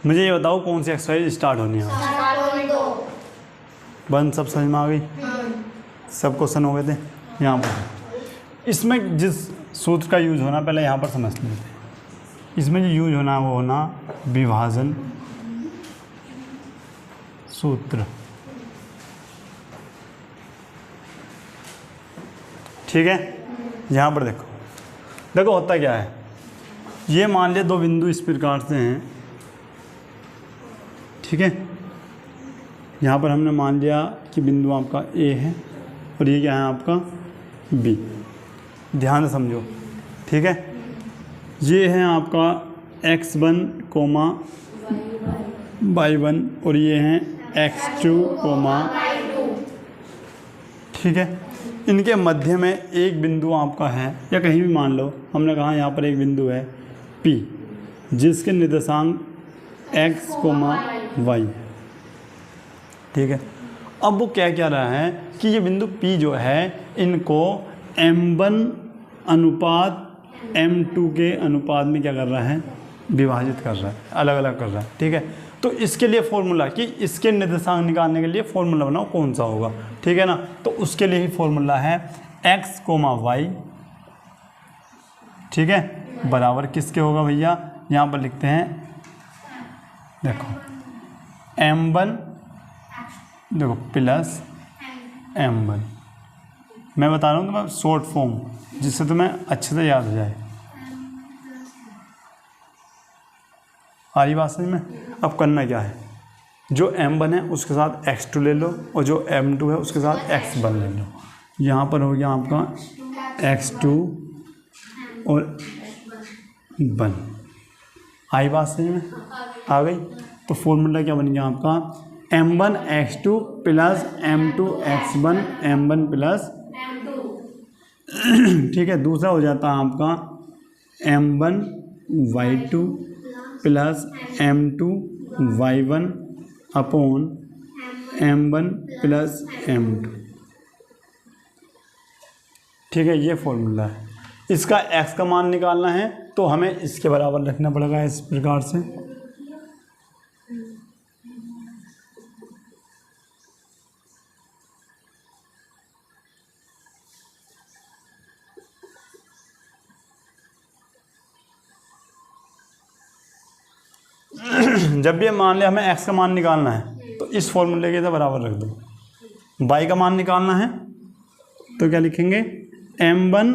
मुझे ये बताओ कौन सी एक्सरसाइज स्टार्ट होनी है। बंद, सब समझ में आ गई? सब क्वेश्चन हो गए थे यहाँ पर। इसमें जिस सूत्र का यूज होना पहले यहाँ पर समझ लेते हैं। इसमें जो यूज होना वो होना विभाजन सूत्र। ठीक है, यहाँ पर देखो देखो होता क्या है। ये मान लिया दो बिंदु इस प्रकार से हैं, ठीक है। यहाँ पर हमने मान लिया कि बिंदु आपका ए है और ये क्या है आपका बी। ध्यान से समझो, ठीक है। ये है आपका x1, y1 और ये हैं x2, ठीक है। इनके मध्य में एक बिंदु आपका है, या कहीं भी मान लो, हमने कहा यहाँ पर एक बिंदु है P जिसके निर्देशांक x, y, ठीक है। अब वो क्या कह रहा है कि ये बिंदु P जो है इनको m1 अनुपात m2 के अनुपात में क्या कर रहा है, विभाजित कर रहा है, अलग अलग कर रहा है, ठीक है। तो इसके लिए फॉर्मूला कि इसके निर्देशांक निकालने के लिए फॉर्मूला बनाओ कौन सा होगा, ठीक है ना। तो उसके लिए ही फॉर्मूला है x, y, ठीक है, बराबर किसके होगा भैया, यहाँ पर लिखते हैं, देखो m1 देखो प्लस m1। मैं बता रहा हूँ तुम्हें शॉर्ट फॉर्म, जिससे तुम्हें अच्छे से याद हो जाए। आ रही बात समझ में? अब करना क्या है, जो m1 है उसके साथ x2 ले लो और जो m2 है उसके साथ x1 ले लो। यहाँ पर हो गया आपका x2 और 1। आई बात समझ में? आ गई। तो फॉर्मूला क्या बन गया आपका, m1 x2 plus m2 x1, m1 plus, ठीक है। दूसरा हो जाता है आपका m1 y2 plus m2 y1 upon m1 plus m2, ठीक है। ये फॉर्मूला है। इसका x का मान निकालना है तो हमें इसके बराबर रखना पड़ेगा इस प्रकार से। जब भी मान लिया हमें x का मान निकालना है तो इस फॉर्मूले के साथ बराबर रख दो। y का मान निकालना है तो क्या लिखेंगे, m1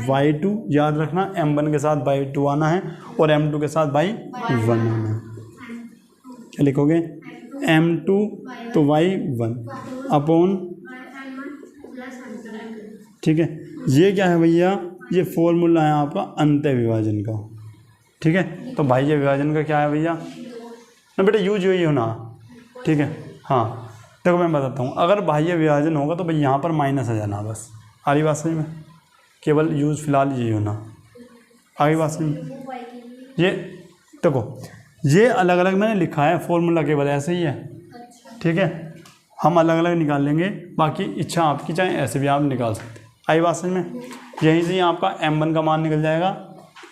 y2, याद रखना m1 के साथ y2 आना है और m2 के साथ y1 आना है। क्या लिखोगे, m2 तो y1 अपॉन, ठीक है। ये क्या है भैया, ये फॉर्मूला है आपका अंत्य विभाजन का, ठीक है। तो बाह्य विभाजन का क्या है भैया ना बेटा, यूज यही होना, ठीक है। हाँ देखो मैं बताता हूँ, अगर बाह्य विभाजन होगा तो भाई यहाँ पर माइनस आ जाना, बस। आ रही बात समझ में? केवल यूज फिलहाल यही होना। आ गई बात समझ में? ये देखो ये अलग अलग मैंने लिखा है, फॉर्मूला केवल ऐसे ही है, ठीक है। हम अलग अलग निकाल लेंगे, बाकी इच्छा आपकी, चाहे ऐसे भी आप निकाल सकते। आई बात समझ में? यहीं से ही आपका m1 का मान निकल जाएगा,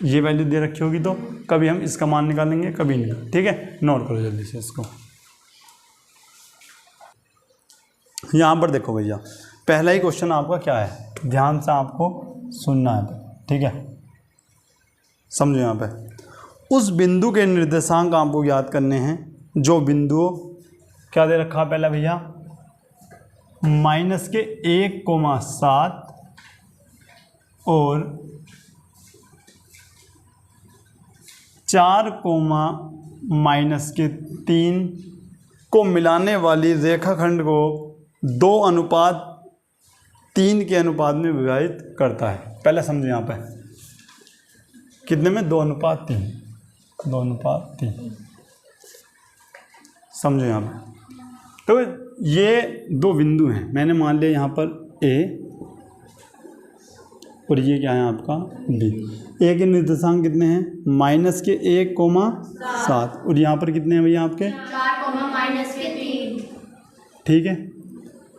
ये वैल्यू दे रखी होगी तो कभी हम इसका मान निकालेंगे कभी नहीं, ठीक है। नोट करो जल्दी से इसको। यहाँ पर देखो भैया, पहला ही क्वेश्चन आपका क्या है, ध्यान से आपको सुनना है, ठीक है। समझो यहाँ पे उस बिंदु के निर्देशांक आपको याद करने हैं, जो बिंदु क्या दे रखा है पहला भैया, -1,7 और 4, -3 को मिलाने वाली रेखाखंड को 2:3 के अनुपात में विभाजित करता है। पहले समझो यहाँ पे कितने में, 2:3, 2:3। समझो यहाँ पे, तो ये दो बिंदु हैं, मैंने मान लिया यहाँ पर A और ये क्या है आपका B। ए के निर्देशांक कितने हैं, -1,7 और यहाँ पर कितने हैं भैया आपके 4, ठीक है।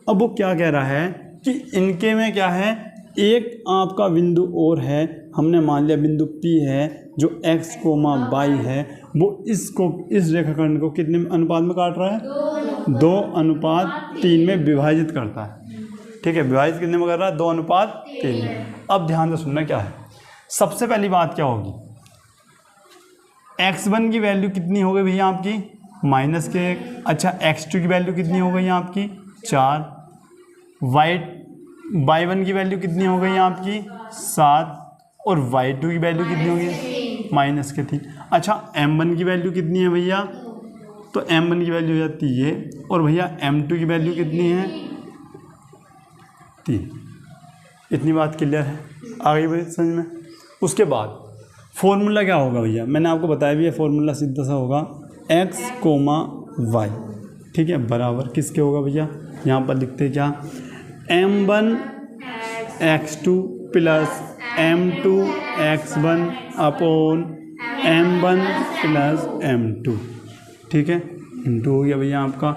अब वो क्या कह रहा है कि इनके में क्या है, एक आपका बिंदु और है, हमने मान लिया बिंदु P है, जो x कोमा y है वो इस रेखाखंड को कितने अनुपात में काट रहा है? 2:3 में विभाजित करता है। ठीक है, विभाजित कितने में कर रहा है? 2:3 में। अब ध्यान से सुनना क्या है। सबसे पहली बात क्या होगी, x1 की वैल्यू कितनी हो गई भैया आपकी? -1। अच्छा, x2 की वैल्यू कितनी हो गई आपकी? 4। y1 की वैल्यू कितनी हो गई आपकी? 7। और y2 की वैल्यू कितनी होगी? -3। अच्छा, m1 की वैल्यू कितनी है भैया? तो m1 की वैल्यू हो जाती है, और भैया m2 की वैल्यू कितनी है? 3। इतनी बात क्लियर है? आ गई भाई समझ में? उसके बाद फॉर्मूला क्या होगा भैया? मैंने आपको बताया भी है, फॉर्मूला सीधा सा होगा x, y। ठीक है, बराबर किसके होगा भैया? यहाँ पर लिखते हैं क्या? m1 x2 plus m2 x1 upon m1 plus m2। ठीक है, इंटू हो गया भैया आपका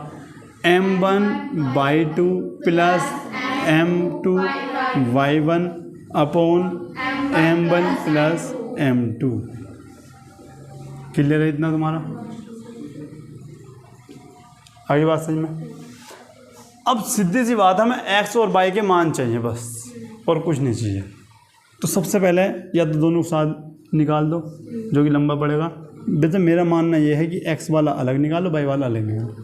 m1/2 plus m2 y1 upon m1 plus m2। Clear है इतना तुम्हारा? आगे बात समझ में? अब सीधी सी बात है, हमें x और y के मान चाहिए बस, और कुछ नहीं चाहिए। तो सबसे पहले या तो दोनों साथ निकाल दो, जो कि लंबा पड़ेगा। वैसे मेरा मानना यह है कि x वाला अलग निकालो, y वाला अलग निकालो।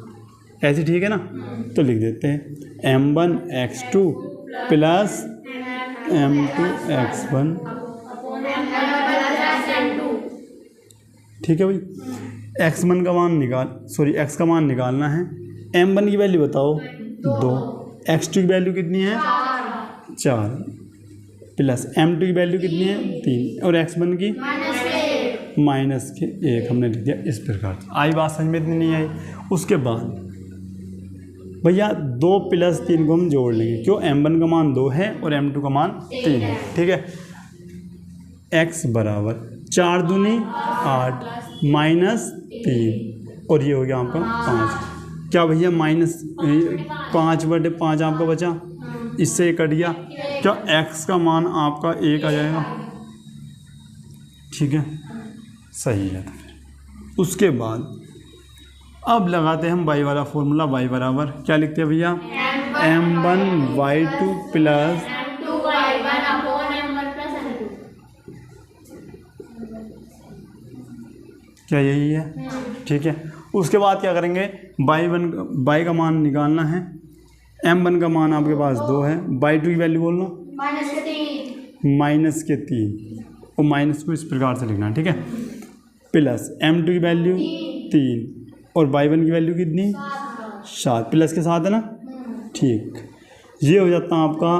ऐसे ठीक है ना? तो लिख देते हैं m1 x2 plus m2 x1। ठीक है भाई, x1 का मान x का मान निकालना है। m1 की वैल्यू बताओ 2, x2 की वैल्यू कितनी है? 4 प्लस m2 की वैल्यू कितनी है? 3 और x1 की -1 हमने लिख दिया इस प्रकार। आई बात समझ में? इतनी नहीं आई। उसके बाद भैया 2 + 3 को हम जोड़ लेंगे, क्यों? m1 का मान 2 है और m2 का मान 3 है। ठीक है, x बराबर 4 दूनी 8 -3, और ये हो गया आपका 5। क्या भैया? -5/5 आपका बचा, इससे ये कट गया। क्या x का मान आपका 1 आ जाएगा? ठीक है, सही है। उसके बाद अब लगाते हैं हम y वाला फॉर्मूला। y बराबर क्या लिखते हैं भैया? m1/2 प्लस क्या यही है? ठीक है, उसके बाद क्या करेंगे? y का मान निकालना है। m1 का मान आपके पास 2 है, y2 की वैल्यू बोलना -3, और माइनस को इस प्रकार से लिखना है। ठीक है, प्लस m2 की वैल्यू 3 और y1 की वैल्यू कितनी? 7, प्लस के साथ है ना? ठीक, ये हो जाता है आपका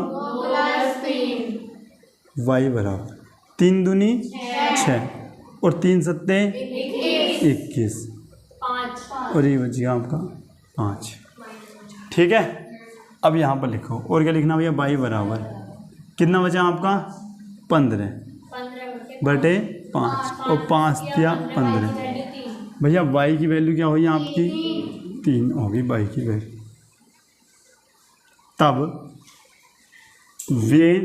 y बराबर 3 दूनी 6 और 3 सत्ते 21, और ये बच गया आपका 5। ठीक है, अब यहाँ पर लिखो, और क्या लिखना भैया? y बराबर कितना बचा आपका? 15/5, और 5 दिया 15। भैया y की वैल्यू क्या हुई आपकी? 3 होगी y की वैल्यू। तब वे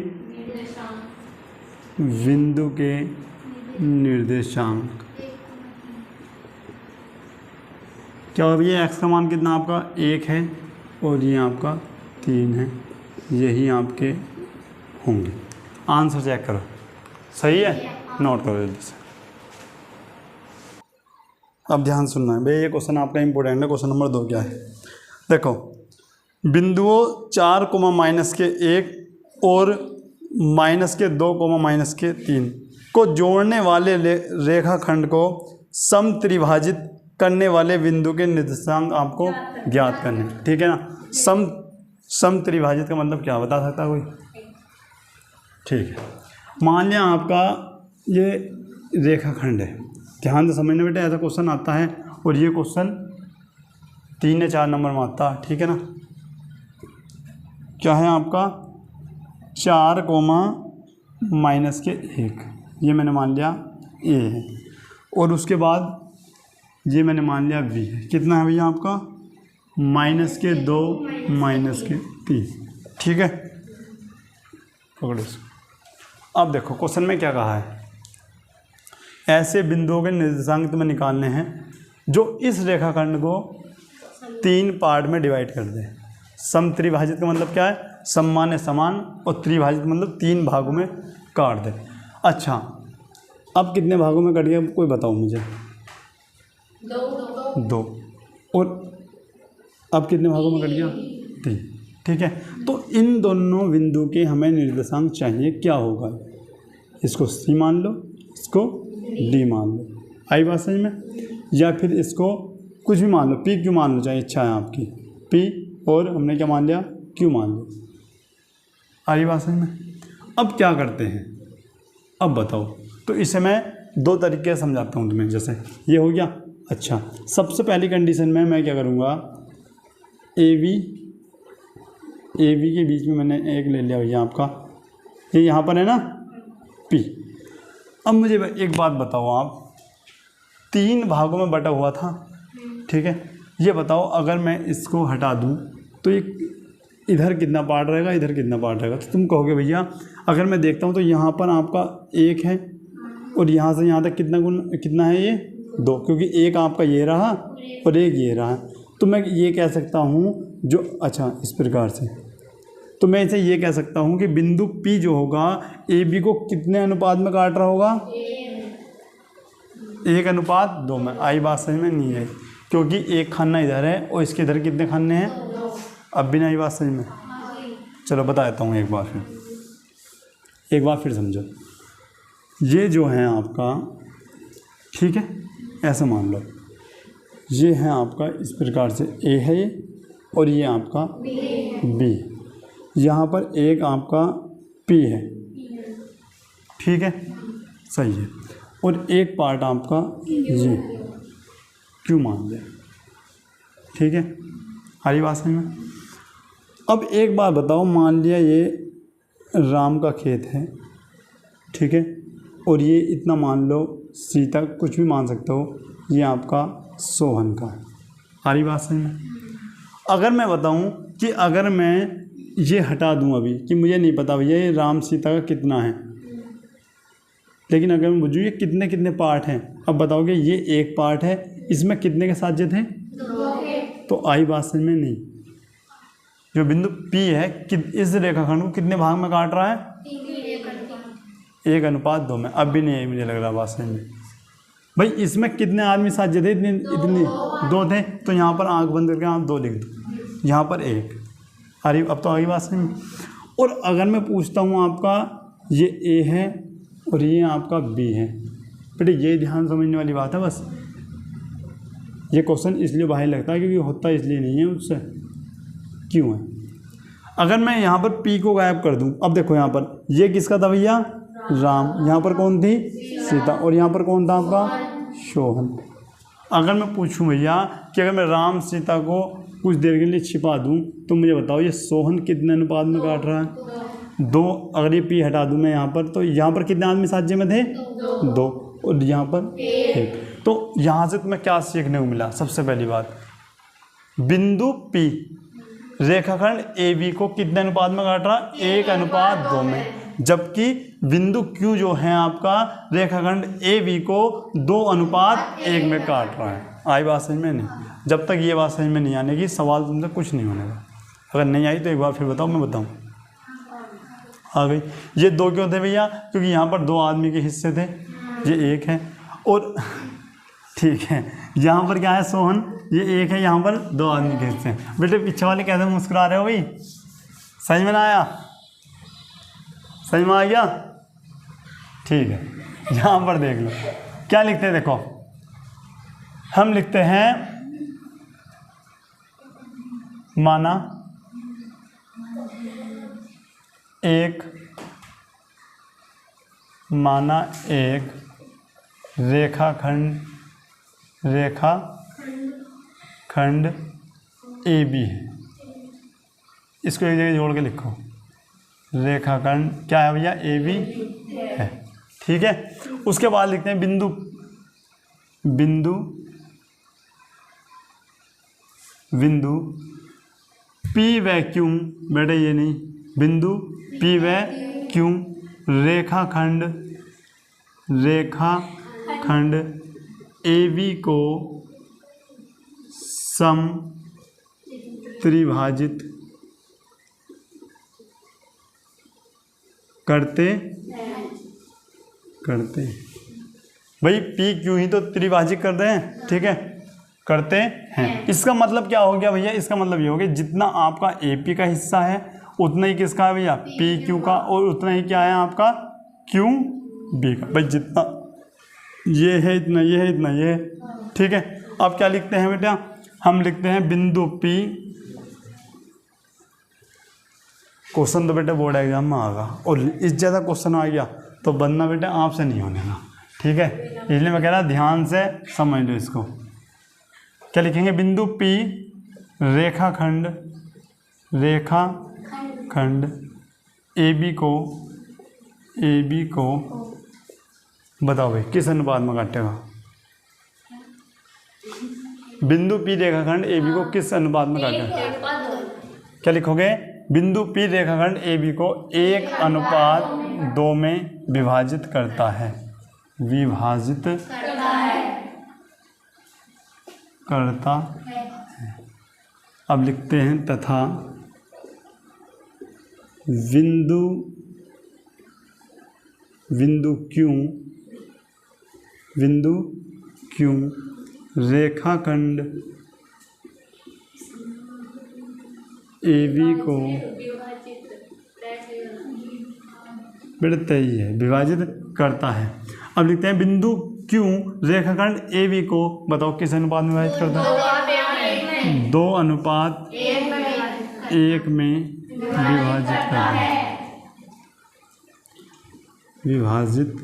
बिंदु के निर्देशांक क्या हो भैया? x का मान कितना आपका? 1 है, और ये आपका 3 है, यही आपके होंगे। आंसर चेक करो, सही है? नोट करो जल्दी से। अब ध्यान सुनना है भैया, ये क्वेश्चन आपका इंपॉर्टेंट है। क्वेश्चन नंबर 2 क्या है? देखो, बिंदुओं 4, -1 और -2, -3 को जोड़ने वाले रेखाखंड को समत्रिभाजित करने वाले बिंदु के निर्देशांक आपको ज्ञात करने। ठीक है ना? समत्रिभाजित का मतलब क्या बता सकता है कोई? ठीक है, मान लिया आपका ये रेखाखंड है। ध्यान से समझना बेटा, ऐसा क्वेश्चन आता है, और ये क्वेश्चन 3 या 4 नंबर में आता है। ठीक है ना? क्या है आपका? 4, -1, ये मैंने मान लिया A है, और उसके बाद ये मैंने मान लिया B है। कितना है भैया आपका? -2, -3। ठीक है, पकड़ो इसको। अब देखो क्वेश्चन में क्या कहा है ऐसे बिंदुओं के निर्देशांक तुम्हें निकालने हैं जो इस रेखाखंड को 3 पार्ट में डिवाइड कर दे। समत्रिभाजित का मतलब क्या है? समान समान, और त्रिभाजित मतलब 3 भागों में काट दे। अच्छा, अब कितने भागों में कट गया कोई बताओ मुझे? 2। और अब कितने भागों में कट गया? 3। ठीक है, तो इन दोनों बिंदु के हमें निर्देशांक चाहिए। क्या होगा? इसको C मान लो, इसको D मान लो। आई बात समझ में? या फिर इसको कुछ भी मान लो, P Q मान लो, चाहे इच्छा है आपकी। P और हमने क्या मान लिया? Q मान लो। आई बात समझ में? अब क्या करते हैं, अब बताओ। तो इसे मैं 2 तरीके से समझाता हूँ तुम्हें। जैसे ये हो गया। अच्छा, सबसे पहली कंडीशन में मैं क्या करूँगा, ए बी के बीच में मैंने एक ले लिया भैया आपका, ये यहाँ पर है ना P। अब मुझे एक बात बताओ, आप 3 भागों में बटा हुआ था, ठीक है। ये बताओ अगर मैं इसको हटा दूँ तो ये इधर कितना पार्ट रहेगा, इधर कितना पार्ट रहेगा? तो तुम कहोगे भैया अगर मैं देखता हूँ तो यहाँ पर आपका 1 है और यहाँ से यहाँ तक कितना है? ये 2, क्योंकि एक आपका ये रहा और एक ये रहा। तो मैं ये कह सकता हूँ जो, अच्छा इस प्रकार से, तो मैं इसे ये कह सकता हूँ कि बिंदु P जो होगा ए बी को कितने अनुपात में काट रहा होगा? 1:2 में। आई बात समझ में? नहीं आई, क्योंकि एक खाना इधर है और इसके इधर कितने खाने हैं? अब भी नहीं बात समझ में? चलो बता देता हूँ एक बार फिर समझो। ये जो है आपका, ठीक है, ऐसा मान लो, ये है आपका इस प्रकार से A है ये, और ये आपका B। यहाँ पर एक आपका P है, ठीक है, सही है, और एक पार्ट आपका ये Q मान लिया, ठीक है। हरी बात समझ में? अब एक बात बताओ, मान लिया ये राम का खेत है, ठीक है, और ये इतना मान लो सीता, कुछ भी मान सकते हो, ये आपका सोहन का है। हरी बात समझ में? अगर मैं बताऊं कि अगर मैं ये हटा दूं अभी कि मुझे नहीं पता भैया ये राम सीता का कितना है, लेकिन अगर मैं बुझूँ ये कितने कितने पार्ट हैं, अब बताओगे ये एक पार्ट है, इसमें कितने के साथ थे? 2। तो आई बात समझ में? नहीं। जो बिंदु P है कि इस रेखाखंड को कितने भाग में काट रहा है? 1:2 में। अब भी नहीं है मुझे लग रहा बात समझ में। भाई इसमें कितने आदमी साथ थे? इतने 2 थे, तो यहाँ पर आंख बंद करके आप 2 लिख दो, यहाँ पर 1। अरे अब तो आगे बात समझ में। और अगर मैं पूछता हूँ आपका ये A है और ये आपका B है, बेटे ये ध्यान समझने वाली बात है बस। ये क्वेश्चन इसलिए बाहर लगता है क्योंकि होता इसलिए नहीं है उससे, क्यों है। अगर मैं यहाँ पर P को गायब कर दूँ, अब देखो यहाँ पर ये किसका था भैया? राम। यहाँ पर कौन थी? सीता। और यहाँ पर कौन था आपका? सोहन। अगर मैं पूछूं भैया कि अगर मैं राम सीता को कुछ देर के लिए छिपा दूं तो मुझे बताओ ये सोहन कितने अनुपात में काट रहा है? 2। अगर ये P हटा दूं मैं यहाँ पर, तो यहाँ पर कितने आदमी साझे में थे? 2। और यहाँ पर 1। तो यहाँ से तुम्हें क्या सीखने को मिला? सबसे पहली बात, बिंदु P रेखाखंड AB को कितने अनुपात में काट रहा है? 1:2 में। जबकि बिंदु Q जो है आपका रेखाखंड AB को 2:1 में काट रहा है। आई बात समझ में? नहीं। जब तक ये बात समझ में नहीं आने की सवाल तुमसे कुछ नहीं होने का। अगर नहीं आई तो एक बार फिर बताओ, मैं बताऊं। आ गई। ये 2 क्यों थे भैया? क्योंकि यहाँ पर 2 आदमी के हिस्से थे, ये 1 है, और ठीक है यहाँ पर क्या है? सोहन, ये 1 है, यहाँ पर 2 आदमी के हिस्से हैं। बेटे पीछे वाले कैसे मुस्कुरा रहे हो भाई? समझ में ना आया? समझ में आ गया? ठीक है, यहाँ पर देख लो क्या लिखते हैं। देखो हम लिखते हैं माना एक रेखाखंड AB है। इसको एक जगह जोड़ के लिखो, रेखाखंड क्या है भैया? AB है, ठीक है। उसके बाद लिखते हैं बिंदु P व Q, बेटा ये नहीं, बिंदु P व Q रेखाखंड खंड AB को सम त्रिभाजित करते भाई पी क्यू ही तो त्रिभाजित करते हैं, ठीक है, करते हैं। इसका मतलब क्या हो गया भैया, इसका मतलब ये हो गया जितना आपका AP का हिस्सा है उतना ही किसका है भैया, PQ का, और उतना ही क्या है आपका QB का। भाई जितना ये है इतना ये है इतना ये है, ठीक है। अब क्या लिखते हैं बेटा, हम लिखते हैं बिंदु P। क्वेश्चन तो बेटा बोर्ड एग्जाम में आएगा, और इस ज़्यादा क्वेश्चन आ गया तो बनना बेटा आपसे नहीं होने का, ठीक है। इसलिए मैं कह रहा ध्यान से समझ लो इसको। क्या लिखेंगे, बिंदु P रेखाखंड AB को बताओ भाई किस अनुपात में काटेगा। बिंदु P रेखाखंड AB को किस अनुपात में काटेगा, क्या लिखोगे, बिंदु P रेखाखंड AB को 1:2 में विभाजित करता है, करता है। अब लिखते हैं तथा बिंदु Q रेखाखंड AB को बेटा ही है विभाजित करता है। अब लिखते हैं बिंदु Q रेखाखंड AB को बताओ किस अनुपात में विभाजित करता है, 2:1 में विभाजित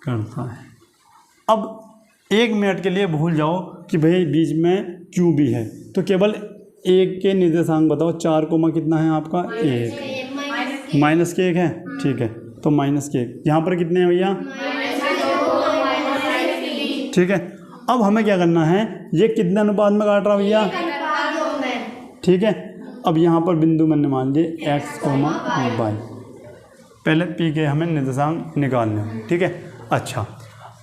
करता है। अब 1 मिनट के लिए भूल जाओ कि भाई बीच में Q भी है, तो केवल 1 के निर्देशांक बताओ, 4 कोमा कितना है आपका 1, माइनस के 1 है, ठीक है, तो माइनस के 1 यहाँ पर कितने हैं भैया, ठीक है। अब हमें क्या करना है, ये कितने अनुपात में काट रहा भैया, ठीक है। अब यहाँ पर बिंदु मैंने मान लिए x, y, पहले P के हमें निर्देशांक निकालने हैं, ठीक है। अच्छा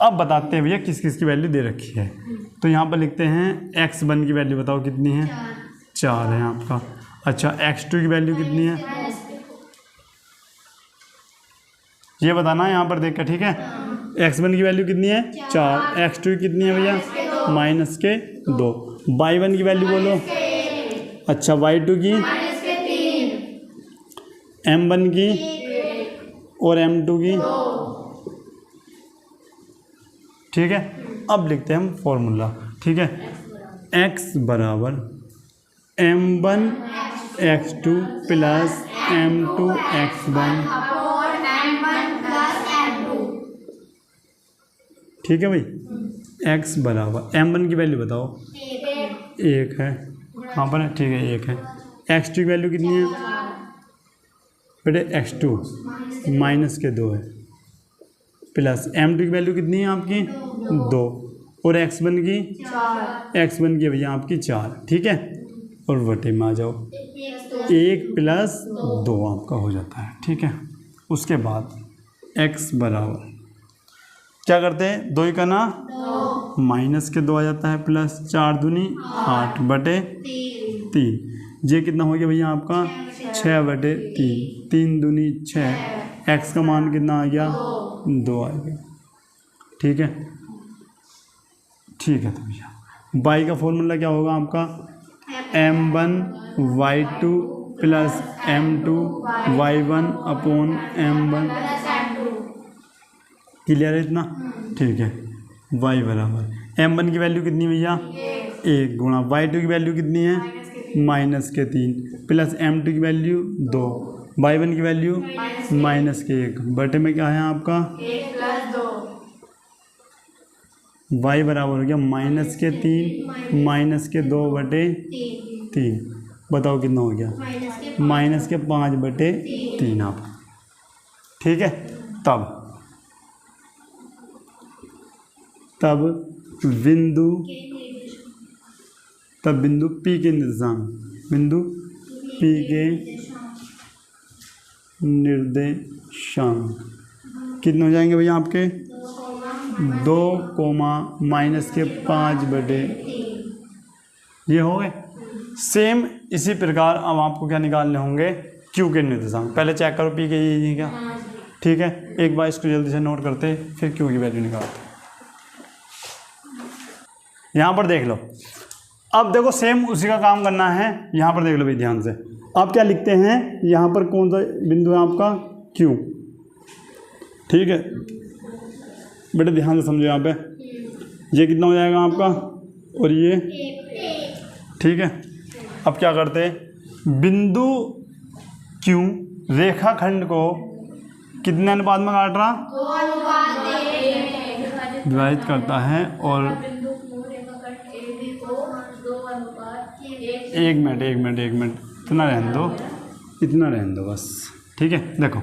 अब बताते हैं भैया किस किस की वैल्यू दे रखी है। तो यहाँ पर लिखते हैं x1 की वैल्यू बताओ कितनी है, 4 है आपका। अच्छा x2 की वैल्यू कितनी है, ये बताना है यहाँ पर देख कर, ठीक है। x1 की वैल्यू कितनी है 4, x2 की कितनी है भैया -2, y1 की वैल्यू बोलो, अच्छा y2 की, m1 की और m2 की, ठीक है। अब लिखते हैं हम फॉर्मूला, ठीक है, x बराबर m1 x2 plus m2 x1, ठीक है भाई। x बराबर m1 की वैल्यू बताओ 1 है, हाँ पर ठीक है 1 है। x2 की वैल्यू कितनी है बेटे, x2 -2 है, प्लस m2 की वैल्यू कितनी है आपकी 2, और x1 की है भैया आपकी 4, ठीक है। और बटे में आ जाओ 1 + 2 आपका हो जाता है, ठीक है। उसके बाद x बराबर क्या करते हैं, 2 का ना -2 आ जाता है, प्लस 4 दूनी 8 बटे 3, ये कितना हो गया भैया आपका 6 बटे 3, 3 दूनी 6, x का मान कितना आ गया 2 आ गया, ठीक है। ठीक है तो भैया y का फॉर्मूला क्या होगा आपका, m1 y2 plus m2 y1 upon m1, clear है इतना, ठीक है। y बराबर m1 की वैल्यू कितनी भैया 1 गुणा y2 की वैल्यू कितनी है -3 प्लस m2 की वैल्यू 2, y1 की वैल्यू -1 बटे में क्या है आपका 1 + 2, y बराबर हो गया -3 -2 बटे 3, बताओ कितना हो गया -5 बटे 3 आप, ठीक है। तब बिंदु P के निर्देशांक, बिंदु P के निर्देशांक कितने हो जाएंगे भैया आपके 2, -5/3 ये हो गए। सेम इसी प्रकार अब आपको क्या निकालने होंगे क्यू के निर्देशांक। पहले चेक करो पी के ये क्या, ठीक है। एक बार इसको जल्दी से नोट करते फिर क्यू की वैल्यू निकालते। यहाँ पर देख लो, अब देखो सेम उसी का काम करना है। यहाँ पर देख लो भाई ध्यान से, आप क्या लिखते हैं, यहाँ पर कौन सा बिंदु है आपका क्यू, ठीक है बेटे ध्यान से समझो। यहाँ पे ये कितना हो जाएगा आपका और ये, ठीक है। अब क्या करते हैं, बिंदु क्यू रेखाखंड को कितने अनुपात में काट रहा, विभाजित करता है। और एक मिनट इतना रहने दो बस, ठीक है। देखो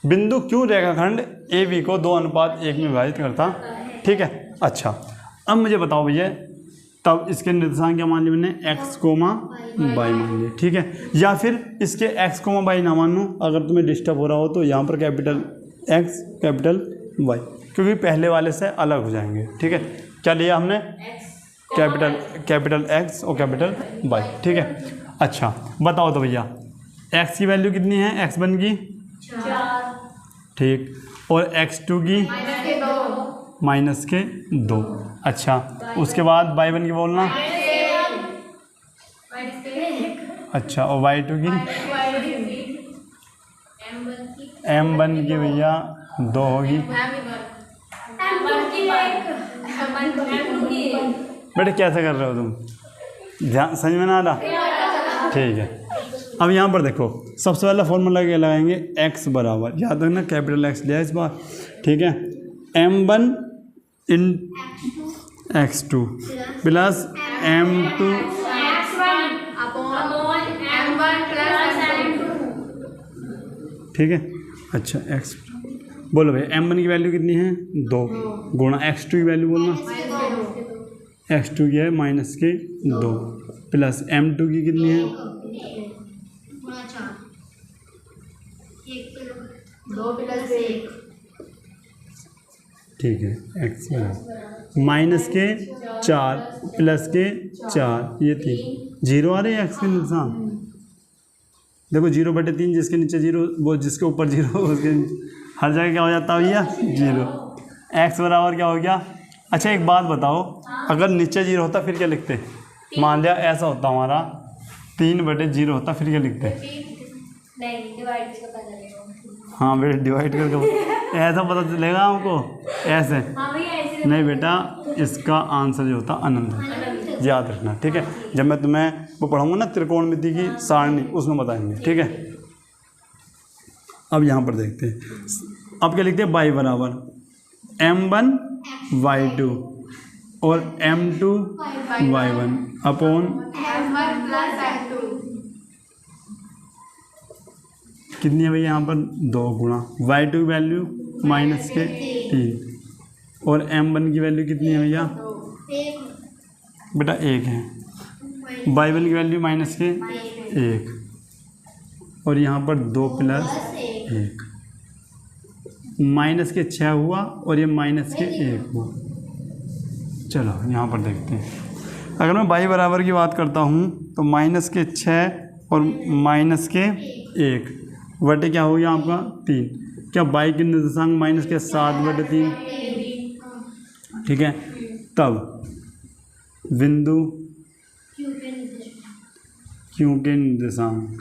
बिंदु क्यू रेखाखंड ए बी को 2:1 में विभाजित करता, ठीक है। अच्छा अब मुझे बताओ भैया, तब इसके निर्देशांक क्या मान लिए मैंने, x, y मान लिए, ठीक है। या फिर इसके x, y ना मानूँ, अगर तुम्हें डिस्टर्ब हो रहा हो तो यहाँ पर कैपिटल X कैपिटल Y, क्योंकि पहले वाले से अलग हो जाएंगे, ठीक है। क्या लिया हमने, कैपिटल X और कैपिटल Y, ठीक है। अच्छा बताओ तो भैया x की वैल्यू कितनी है, x1 की 4, ठीक, और x2 की -2। अच्छा उसके बाद y1 की बोलना, अच्छा, और y2 की m1 की भैया 2 होगी। बेटे कैसे कर रहे हो तुम, ध्यान समझ में ना आ रहा, ठीक है। अब यहाँ पर देखो सबसे पहला फॉर्मूला क्या लगाएंगे, x बराबर, याद रखना कैपिटल X लिया इस बार, ठीक है। m1 इन x2 प्लस m2 ठीक है। अच्छा x बोलो भाई, m1 की वैल्यू कितनी है 2 गुणा x2 की वैल्यू बोलना, x2 की है -2 प्लस m2 की कितनी है 2 + 1, ठीक है। x -4 +4 ये 3 0 आ रहे हैं x के निशान, देखो 0/3 जिसके नीचे 0 वो जिसके ऊपर 0 उसके हर जगह क्या हो जाता है भैया 0। x बराबर क्या हो गया। अच्छा एक बात बताओ, अगर नीचे 0 होता फिर क्या लिखते, मान लिया ऐसा होता हमारा 3/0 होता फिर क्या लिखते, हाँ बेटा डिवाइड करके ऐसा पता चलेगा हमको, ऐसे नहीं बेटा, इसका आंसर जो होता अनंत, याद रखना, ठीक है। जब मैं तुम्हें वो पढ़ाऊंगा ना त्रिकोणमिति की सारणी, उसमें बताएंगे, ठीक है। अब यहाँ पर देखते हैं, अब क्या लिखते हैं, y बराबर m1 y2 और m2 y1 upon m1 + m2 कितनी है भैया यहाँ पर 2 गुणा y2 की वैल्यू -3 और m1 की वैल्यू कितनी है भैया बेटा 1 है, y1 की वैल्यू -1 और यहाँ पर 2 + 1 -6 हुआ और ये -1 हुआ। चलो यहाँ पर देखते हैं, अगर मैं y बराबर की बात करता हूँ तो -6 और -1 बटे क्या हो गया आपका 3, क्या y के निर्देशांक -7/3, ठीक है। तब बिंदु क्यू के निर्देशांक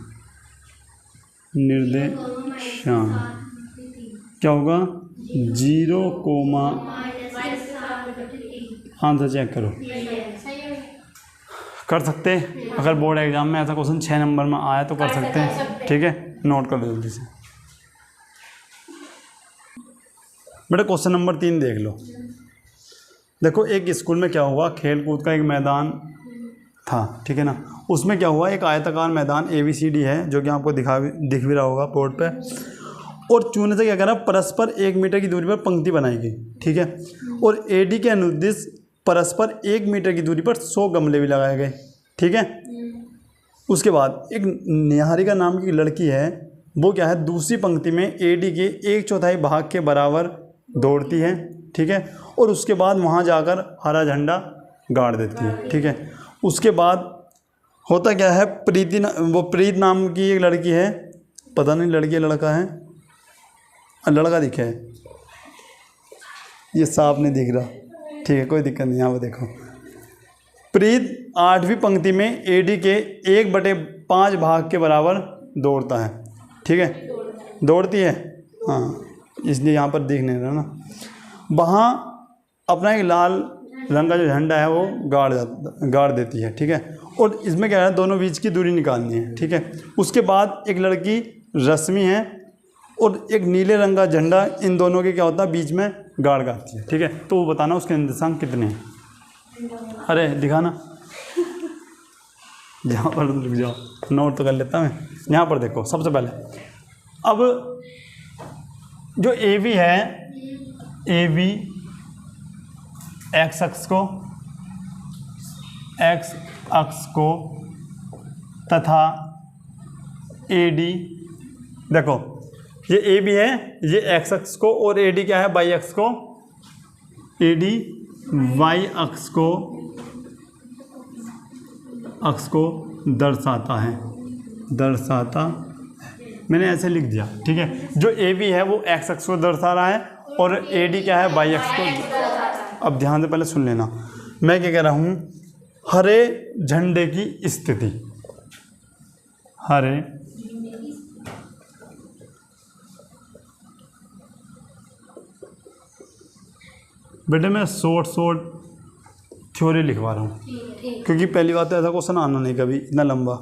क्या होगा 0, आंसर चेक करो, कर सकते हैं। अगर बोर्ड एग्जाम में ऐसा क्वेश्चन 6 नंबर में आया तो कर सकते हैं, ठीक है। नोट कर लो जल्दी से बेटा। क्वेश्चन नंबर 3 देख लो। देखो एक स्कूल में क्या हुआ, खेल कूद का एक मैदान था, ठीक है ना। उसमें क्या हुआ, एक आयताकार मैदान ABCD है जो कि आपको दिख भी रहा होगा बोर्ड पे, और चूने से क्या करा, परस्पर 1 मीटर की दूरी पर पंक्ति बनाई गई, ठीक है। और AD के अनुदिश परस्पर 1 मीटर की दूरी पर 100 गमले भी लगाए गए, ठीक है। उसके बाद एक निहारिका नाम की लड़की है वो क्या है, दूसरी पंक्ति में AD के 1/4 भाग के बराबर दौड़ती है, ठीक है, और उसके बाद वहाँ जाकर हरा झंडा गाड़ देती है, ठीक है। उसके बाद होता क्या है, प्रीत नाम की एक लड़की है, पता नहीं लड़की है लड़का है, लड़का दिखा है, ये साफ नहीं दिख रहा, ठीक है, कोई दिक्कत नहीं। यहाँ पर देखो, प्रीत 8वीं पंक्ति में AD के 1/5 भाग के बराबर दौड़ता है, ठीक है, दौड़ती है, हाँ, इसलिए यहाँ पर दिख नहीं रहा ना। वहाँ अपना एक लाल रंग का जो झंडा है वो गाड़ देती है, ठीक है, और इसमें क्या है, दोनों बीच की दूरी निकालनी है, ठीक है। उसके बाद एक लड़की रश्मि है और एक नीले रंग का झंडा इन दोनों के क्या होता है, बीच में गाड़ गाती है, ठीक है। तो वो बताना उसके निर्देशांक कितने हैं। अरे दिखाना, यहाँ पर रुक जाओ, नोट तो कर लेता मैं। यहाँ पर देखो, सबसे पहले अब जो AB है, AB x अक्ष को तथा AD, देखो ये AB है, ये x अक्ष को, और AD क्या है, y अक्ष को, AD y अक्ष को दर्शाता मैंने ऐसे लिख दिया, ठीक है। जो AB है वो x अक्ष को दर्शा रहा है और AD क्या है, y अक्ष को। अब ध्यान से पहले सुन लेना, मैं क्या कह रहा हूँ, हरे झंडे की स्थिति, हरे बेटे मैं शॉर्ट थ्योरी लिखवा रहा हूँ, क्योंकि पहली बात तो ऐसा क्वेश्चन आना नहीं कभी इतना लंबा,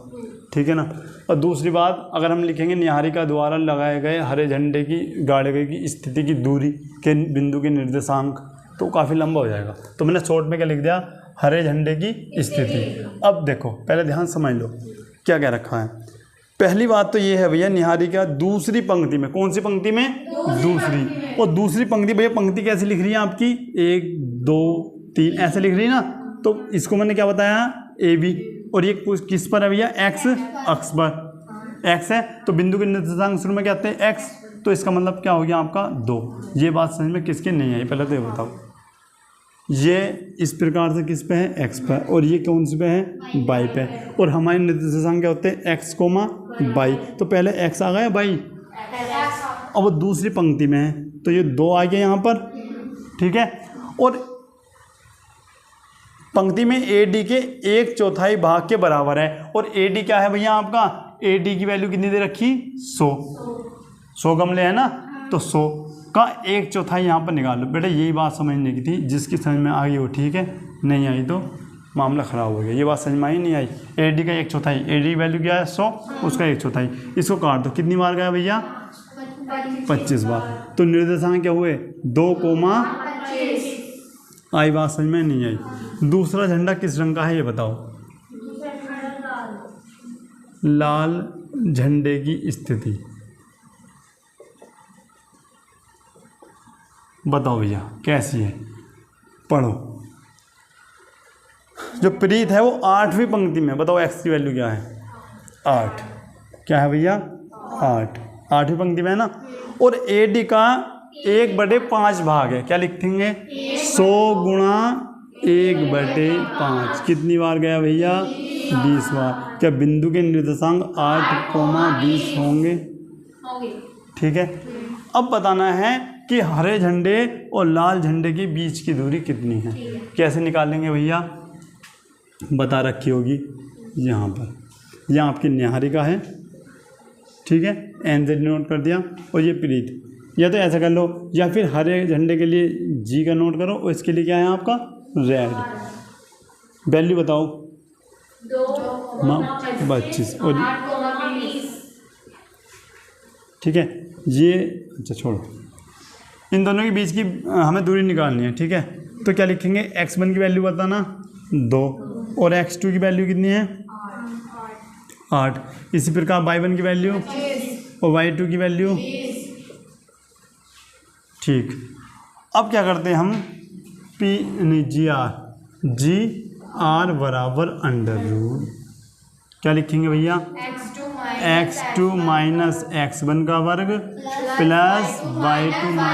ठीक है ना। और दूसरी बात, अगर हम लिखेंगे निहारिका द्वारा लगाए गए हरे झंडे की गाड़े गए की स्थिति की दूरी के बिंदु के निर्देशांक, तो काफ़ी लंबा हो जाएगा। तो मैंने शॉर्ट में क्या लिख दिया, हरे झंडे की स्थिति। अब देखो, पहले ध्यान समझ लो क्या क्या रखा है। पहली बात तो ये है भैया, निहारिका दूसरी पंक्ति में, कौन सी पंक्ति में, दूसरी। और दूसरी पंक्ति भैया, पंक्ति कैसे लिख रही है आपकी, 1 2 3 ऐसे लिख रही है ना। तो इसको मैंने क्या बताया, AB, और ये किस पर है भैया, x अक्ष पर, x है, तो बिंदु के निर्देशांक शुरू में क्या आते हैं, x, तो इसका मतलब क्या हो गया आपका 2। ये बात समझ में किसके नहीं आई, पहले तो ये बताओ। ये इस प्रकार से किस पे है, x पर, और ये कौन सी पे है, y पे, और हमारे निर्देशांक क्या होते हैं, x, y। तो पहले x आ गया, y, और वो दूसरी पंक्ति में है, तो ये 2 आ गया यहाँ पर, ठीक है। और पंक्ति में AD के 1/4 भाग के बराबर है, और AD क्या है भैया आपका, AD की वैल्यू कितनी दे रखी, 100 गमले है ना, तो 100 का 1/4 यहाँ पर निकाल लो। बेटा यही बात समझने की थी, जिसकी समझ में आ गई वो ठीक है, नहीं आई तो मामला ख़राब हो गया। ये बात समझ में आई नहीं आई, AD का 1/4, AD की वैल्यू क्या है 100, उसका 1/4, इसको काट दो, कितनी बार गया भैया, 25 बार। तो निर्देशांक क्या हुए, 2, आई बात समझ में नहीं आई। दूसरा झंडा किस रंग का है ये बताओ, लाल झंडे की स्थिति बताओ भैया कैसी है, पढ़ो। जो प्रीत है वो 8वीं पंक्ति में, बताओ x की वैल्यू क्या है, 8, क्या है भैया, 8वीं पंक्ति में है ना। और AD का 1/5 भाग है, क्या लिखेंगे, 100 गुणा 1/5, कितनी बार गया भैया, 20 बार। क्या बिंदु के निर्देशांक 8, 20 होंगे, ठीक है। अब बताना है कि हरे झंडे और लाल झंडे के बीच की दूरी कितनी है, कैसे निकालेंगे भैया, बता रखी होगी यहाँ पर। यहाँ आपकी निहारिका है, ठीक है, NZ नोट कर दिया, और ये प्रीत, या तो ऐसा कर लो, या फिर हरे झंडे के लिए G का नोट करो, और इसके लिए क्या है आपका रेड। वैल्यू बताओ, 25 और ठीक है। ये अच्छा छोड़ो, इन दोनों के बीच की हमें दूरी निकालनी है, ठीक है। तो क्या लिखेंगे, x1 की वैल्यू बताना 2, और x2 की वैल्यू कितनी है, 8। इसी प्रकार y1 की वैल्यू और y2 की वैल्यू, ठीक। अब क्या करते हैं हम, जी आर बराबर अंडर रूट, क्या लिखेंगे भैया? x2 माइनस x1 का वर्ग प्लस y2 का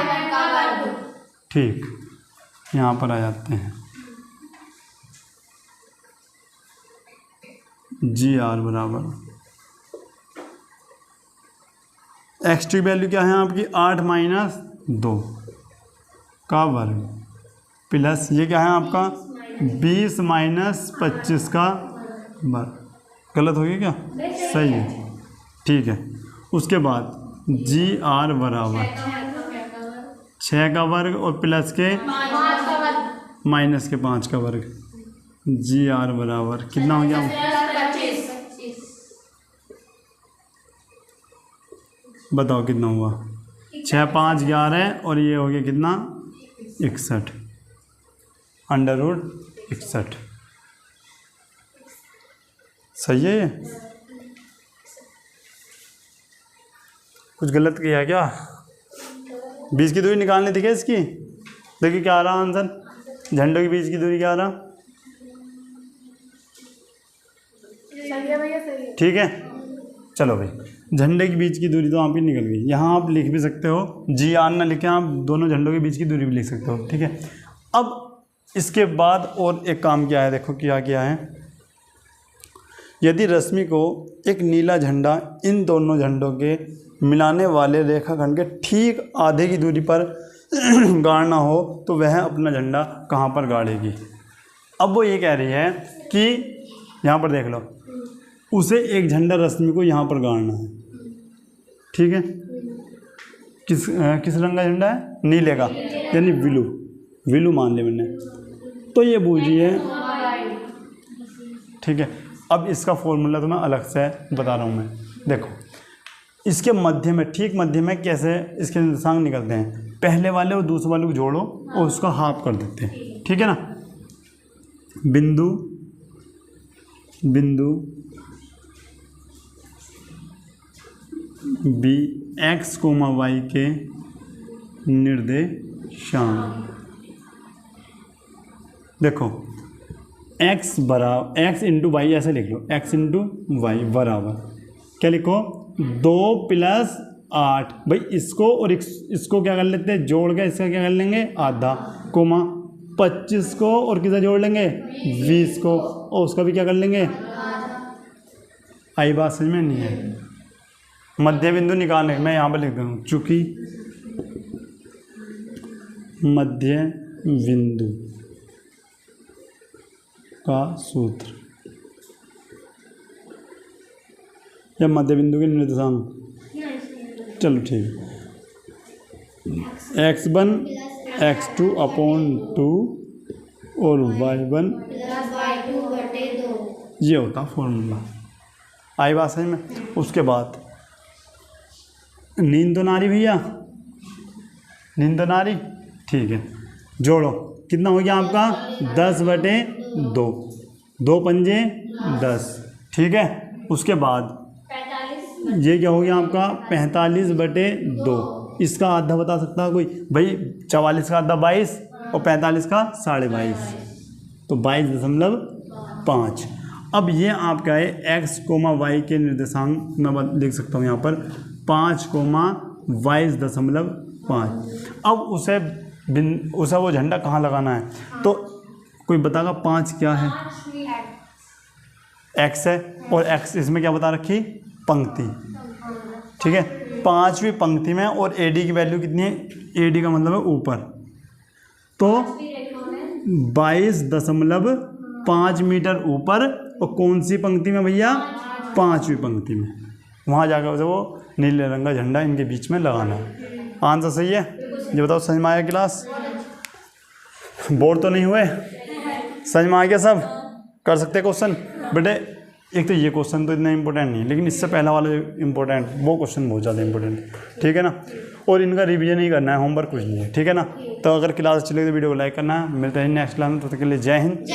वर्ग। ठीक, यहाँ पर आ जाते हैं जी आर बराबर x2 की वैल्यू क्या है आपकी? 8 माइनस 2 का वर्ग प्लस ये क्या है आपका? 20 माइनस 25 का वर्ग। गलत हो गया क्या? सही है, ठीक है। उसके बाद जी आर बराबर 6 का वर्ग और प्लस के माइनस के 5 का वर्ग। जी आर बराबर कितना हो गया? बताओ कितना हुआ? 6 5 11 और ये हो गया कितना? 61 अंडर रूट 61। सही है ये? कुछ गलत किया क्या? 20 की दूरी निकालनी थी क्या इसकी? देखिए क्या आ रहा आंसर, झंडों के बीच की दूरी क्या आ रहा? ठीक है, चलो भाई, झंडे के बीच की दूरी तो आपकी निकल गई। यहाँ आप लिख भी सकते हो, जी आर ना लिखें, आप दोनों झंडों के बीच की दूरी भी लिख सकते हो। ठीक है, अब इसके बाद और एक काम किया है, देखो क्या किया है। यदि रश्मि को एक नीला झंडा इन दोनों झंडों के मिलाने वाले रेखाखंड के ठीक आधे की दूरी पर गाड़ना हो तो वह अपना झंडा कहाँ पर गाड़ेगी? अब वो ये कह रही है कि यहाँ पर देख लो, उसे एक झंडा रश्मि को यहाँ पर गाड़ना है। ठीक है, किस रंग का झंडा है? नीले का, यानी विलू मान लिया मैंने। तो ये बूझिए, ठीक है। अब इसका फॉर्मूला तो मैं अलग से बता रहा हूँ मैं। देखो, इसके मध्य में, ठीक मध्य में कैसे इसके निर्देशांक निकलते हैं? पहले वाले और दूसरे वाले को जोड़ो और उसका हाफ कर देते हैं। ठीक है ना? बिंदु बी एक्स कोमा वाई के निर्देशांक। देखो, x बराबर x इंटू वाई, ऐसे लिख लो, x इंटू वाई बराबर क्या लिखो? 2 + 8। भाई इसको और इसको क्या कर लेते हैं? जोड़ के इसका क्या कर लेंगे? आधा, कोमा 25 को और किसे जोड़ लेंगे? 20 को, और उसका भी क्या कर लेंगे? आई बात समझ में नहीं है? मध्य बिंदु निकालने, मैं यहाँ पर लिख दूँ, चूंकि मध्य बिंदु का सूत्र या मध्य बिंदु के निर्देशांक, चलो ठीक है, x1 x2 अपॉन 2 और y1 ये होता फॉर्मूला। आई बात समझ में? उसके बाद नींद तो नारी भैया, नींद तो नारी, ठीक है, जोड़ो, कितना हो गया आपका? 10/2, 2 पंजे 10। ठीक है, उसके बाद ये क्या हो गया आपका? 45/2। इसका आधा बता सकता है कोई? भाई 44 का आधा 22 और 45 का 22.5, तो 22.5। अब ये आपका है x, y के निर्देशांक मैं लिख सकता हूँ यहाँ पर 5, 22.5। अब उसे वो झंडा कहाँ लगाना है? तो कोई बताएगा 5 क्या है? x है, और x इसमें क्या बता रखी? पंक्ति। ठीक है, 5वीं पंक्ति में, और AD की वैल्यू कितनी है? AD का मतलब है ऊपर, तो 22.5 मीटर ऊपर। और कौन सी पंक्ति में भैया? 5वीं पंक्ति में। वहाँ जाकर उसे वो नीले रंग का झंडा इनके बीच में लगाना है। आंसर सही है? ये बताओ, समझ में आया क्लास? बोर तो नहीं हुए? समझ में आ गया सब? कर सकते क्वेश्चन बेटे? एक तो ये क्वेश्चन तो इतना इंपॉर्टेंट नहीं है, लेकिन इससे पहला वाला जो इम्पोर्टेंट, वो क्वेश्चन बहुत ज़्यादा इंपॉर्टेंट है। ठीक है ना? और इनका रिवीजन ही करना है, होमवर्क कुछ नहीं है। ठीक है ना? तो अगर क्लास अच्छी लगे तो वीडियो को लाइक करना है। मिलते हैं नेक्स्ट क्लास में, तब तक के लिए जय हिंद।